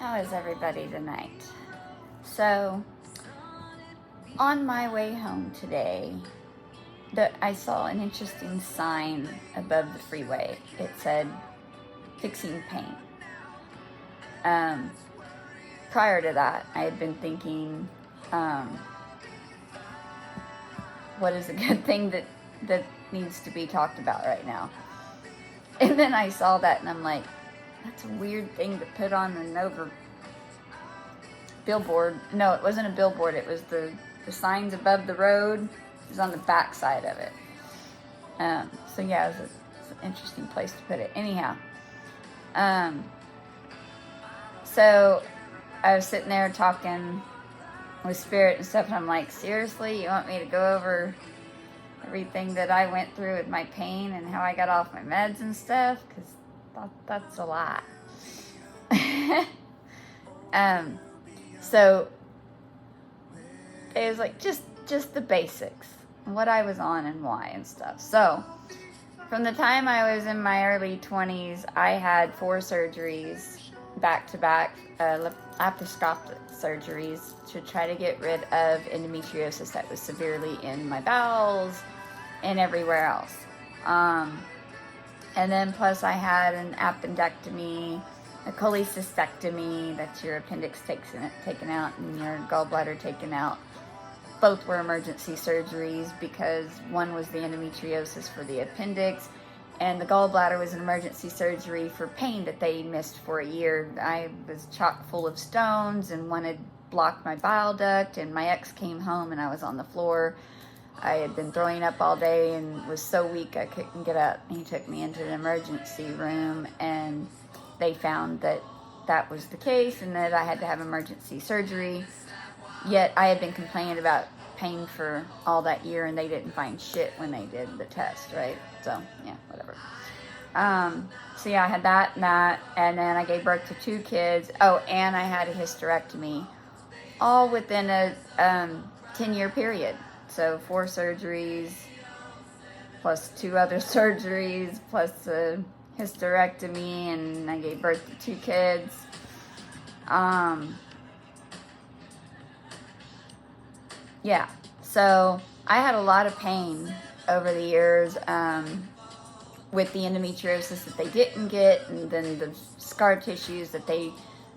How is everybody tonight? So, on my way home today, I saw an interesting sign above the freeway. It said, fixing paint. Prior to that, I had been thinking, what is a good thing that needs to be talked about right now? And then I saw that and I'm like, that's a weird thing to put on an billboard. No, it wasn't a billboard. It was the signs above the road. It was on the back side of it. So yeah, it was an interesting place to put it. Anyhow, so I was sitting there talking with Spirit and stuff, and I'm like, seriously, you want me to go over everything that I went through with my pain and how I got off my meds and stuff? Because that's a lot. So it was like just the basics, what I was on and why and stuff. So from the time I was in my early 20s, I had 4 surgeries back to back, laparoscopic surgeries to try to get rid of endometriosis that was severely in my bowels and everywhere else. And then plus I had an appendectomy, a cholecystectomy, that's your appendix taken out and your gallbladder taken out. Both were emergency surgeries because one was the endometriosis for the appendix and the gallbladder was an emergency surgery for pain that they missed for a year. I was chock full of stones and one had blocked my bile duct, and my ex came home and I was on the floor. I had been throwing up all day and was so weak I couldn't get up. He took me into the emergency room and they found that that was the case and that I had to have emergency surgery. Yet I had been complaining about pain for all that year and they didn't find shit when they did the test, right? So, yeah, whatever. So yeah, I had that, and then I gave birth to 2 kids. Oh, and I had a hysterectomy, all within a 10-year period. So 4 surgeries, plus 2 other surgeries, plus a hysterectomy, and I gave birth to 2 kids. Yeah, so I had a lot of pain over the years with the endometriosis that they didn't get, and then the scar tissues that they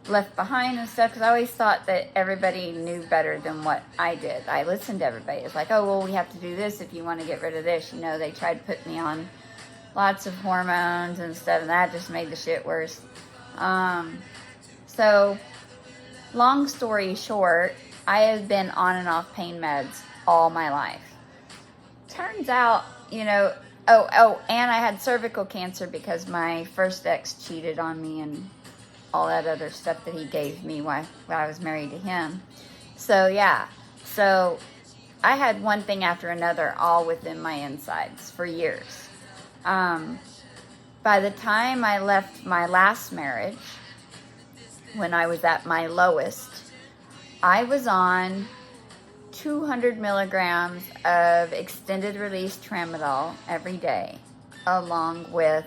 left behind and stuff, because I always thought that everybody knew better than what I did. I listened to everybody. It's like, oh, well, we have to do this if you want to get rid of this. You know, they tried to put me on lots of hormones and stuff, and that just made the shit worse. So, long story short, I have been on and off pain meds all my life. Turns out, you know, and I had cervical cancer because my first ex cheated on me and all that other stuff that he gave me while I was married to him. So, yeah. So, I had one thing after another all within my insides for years. By the time I left my last marriage, when I was at my lowest, I was on 200 milligrams of extended release tramadol every day, along with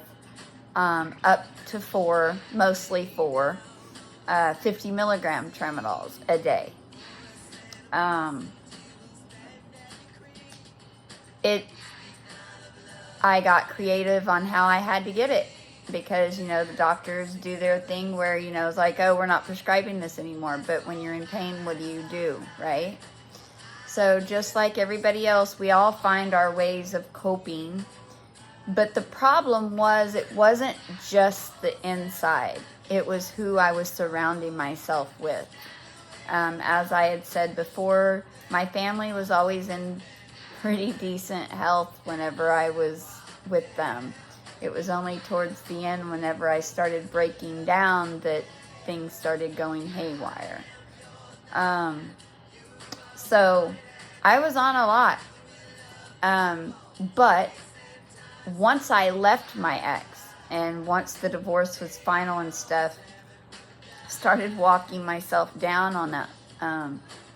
up to 4, mostly 4, 50 milligram tramadols a day. I got creative on how I had to get it because, you know, the doctors do their thing where, you know, it's like, oh, we're not prescribing this anymore. But when you're in pain, what do, right? So just like everybody else, we all find our ways of coping. But the problem was, it wasn't just the inside. It was who I was surrounding myself with. As I had said before, my family was always in pretty decent health whenever I was with them. It was only towards the end, whenever I started breaking down, that things started going haywire. So I was on a lot. But once I left my ex, and once the divorce was final and stuff, started walking myself down on that,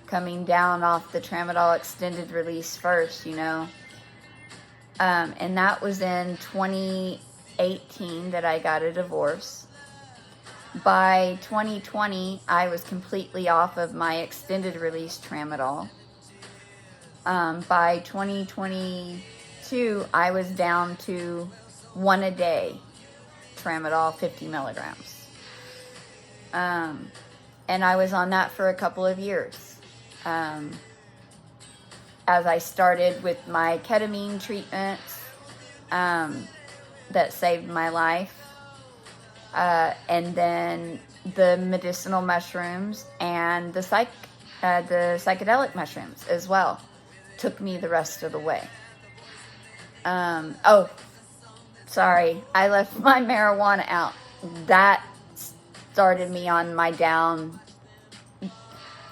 coming down off the tramadol extended release first, you know. And that was in 2018 that I got a divorce. By 2020, I was completely off of my extended release tramadol. By 2022, I was down to 1 a day tramadol, 50 milligrams. And I was on that for a couple of years. As I started with my ketamine treatments, that saved my life. And then the medicinal mushrooms and the psychedelic mushrooms as well took me the rest of the way. Oh, sorry, I left my marijuana out. That started me on my down.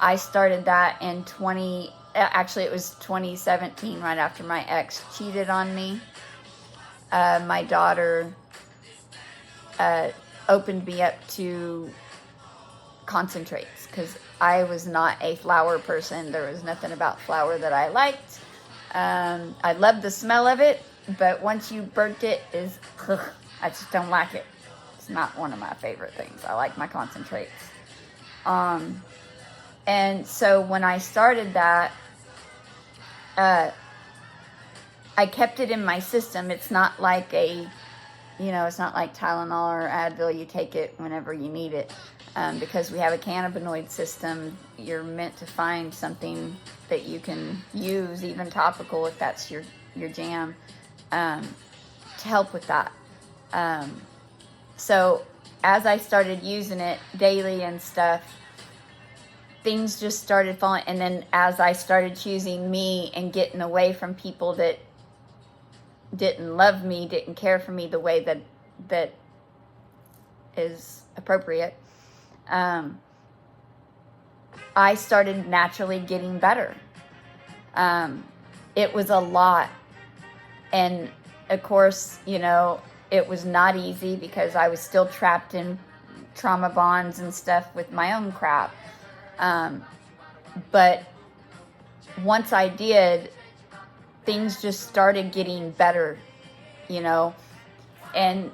I started that in it was 2017, right after my ex cheated on me. My daughter opened me up to concentrates because I was not a flower person. There was nothing about flower that I liked. I loved the smell of it, but once you burnt it, I just don't like it. It's not one of my favorite things. I like my concentrates. And so when I started that, I kept it in my system. It's not like it's not like Tylenol or Advil. You take it whenever you need it. Because we have a cannabinoid system, you're meant to find something that you can use, even topical if that's your jam, to help with that. So as I started using it daily and stuff, things just started falling. And then as I started choosing me and getting away from people that didn't love me, didn't care for me the way that is appropriate, I started naturally getting better. It was a lot. And of course, it was not easy because I was still trapped in trauma bonds and stuff with my own crap. But once I did, things just started getting better, and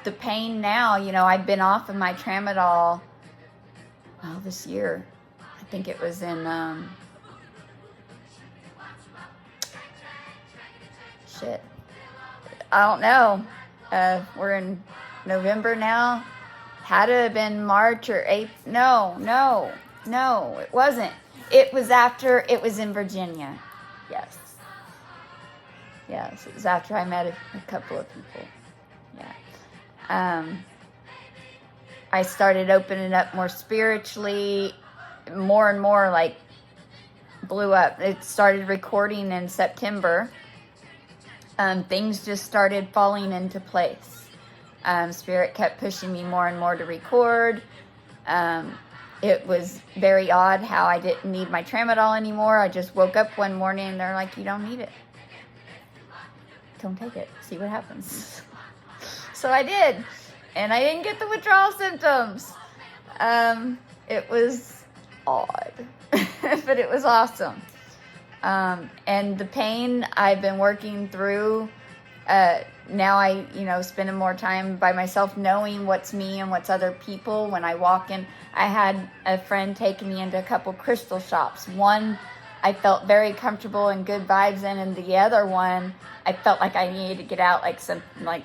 the pain now, I've been off of my tramadol, this year. I think it was in, I don't know. We're in November now. Had to have been March or April. No, it wasn't. It was in Virginia. Yes, it was after I met a couple of people. Yeah. I started opening up more spiritually, more and more, like, blew up. It started recording in September. Things just started falling into place. Spirit kept pushing me more and more to record. It was very odd how I didn't need my tramadol anymore. I just woke up one morning and they're like, you don't need it. Don't take it. See what happens. So I did. And I didn't get the withdrawal symptoms. It was odd. But it was awesome. And the pain I've been working through, now I, spending more time by myself, knowing what's me and what's other people. When I walk in, I had a friend taking me into a couple crystal shops. One I felt very comfortable and good vibes in, and the other one I felt like I needed to get out, like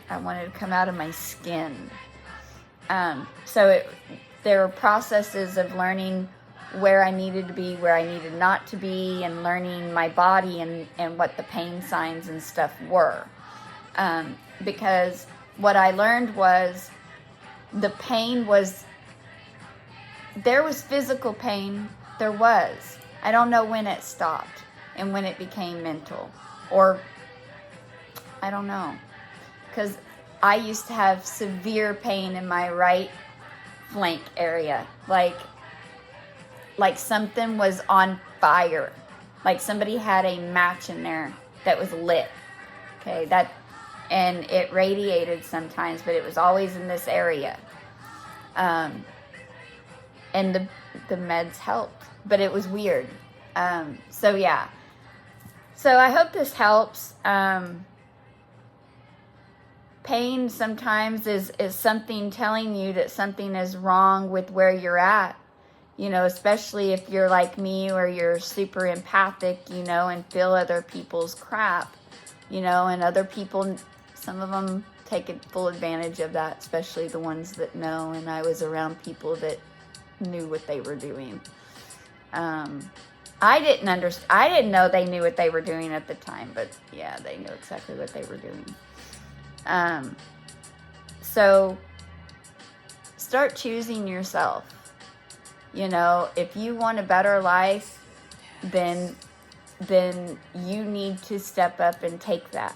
I wanted to come out of my skin. So there were processes of learning where I needed to be, where I needed not to be, and learning my body and what the pain signs and stuff were. Because what I learned was the pain was, there was physical pain, there was. I don't know when it stopped and when it became mental, or I don't know. Because I used to have severe pain in my right flank area, like something was on fire, like somebody had a match in there that was lit. Okay, and it radiated sometimes, but it was always in this area. And the meds helped, but it was weird. So yeah. So I hope this helps. pain sometimes is something telling you that something is wrong with where you're at. You know, especially if you're like me, or you're super empathic, you know, and feel other people's crap, you know, and other people, some of them take full advantage of that, especially the ones that know. And I was around people that knew what they were doing. I didn't know they knew what they were doing at the time, but yeah, they knew exactly what they were doing. So start choosing yourself. You know, if you want a better life, then you need to step up and take that.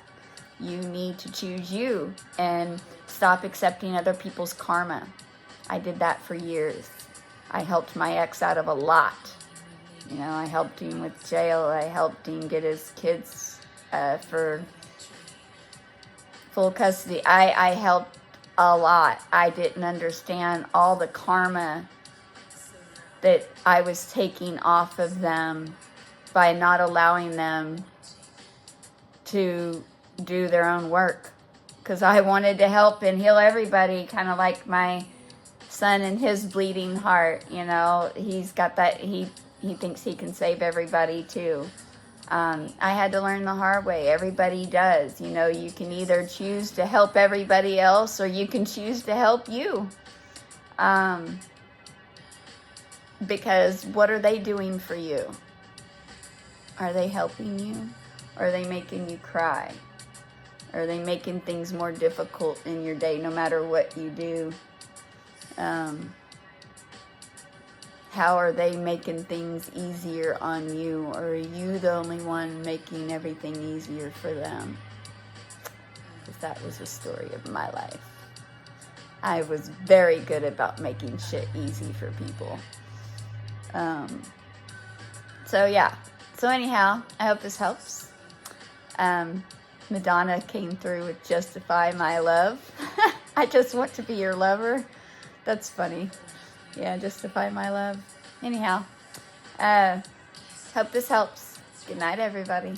You need to choose you and stop accepting other people's karma. I did that for years. I helped my ex out of a lot. You know, I helped him with jail. I helped him get his kids for full custody. I helped a lot. I didn't understand all the karma that I was taking off of them by not allowing them to do their own work. Because I wanted to help and heal everybody, kind of like my son and his bleeding heart. You know, he's got that, he thinks he can save everybody too. I had to learn the hard way. Everybody does. You know, you can either choose to help everybody else, or you can choose to help you. Because what are they doing for you? Are they helping you? Or are they making you cry? Or are they making things more difficult in your day, no matter what you do? How are they making things easier on you? Or are you the only one making everything easier for them? Because that was the story of my life. I was very good about making shit easy for people. So yeah. So anyhow, I hope this helps. Madonna came through with Justify My Love. I just want to be your lover. That's funny. Yeah, Justify My Love. Anyhow, hope this helps. Good night, everybody.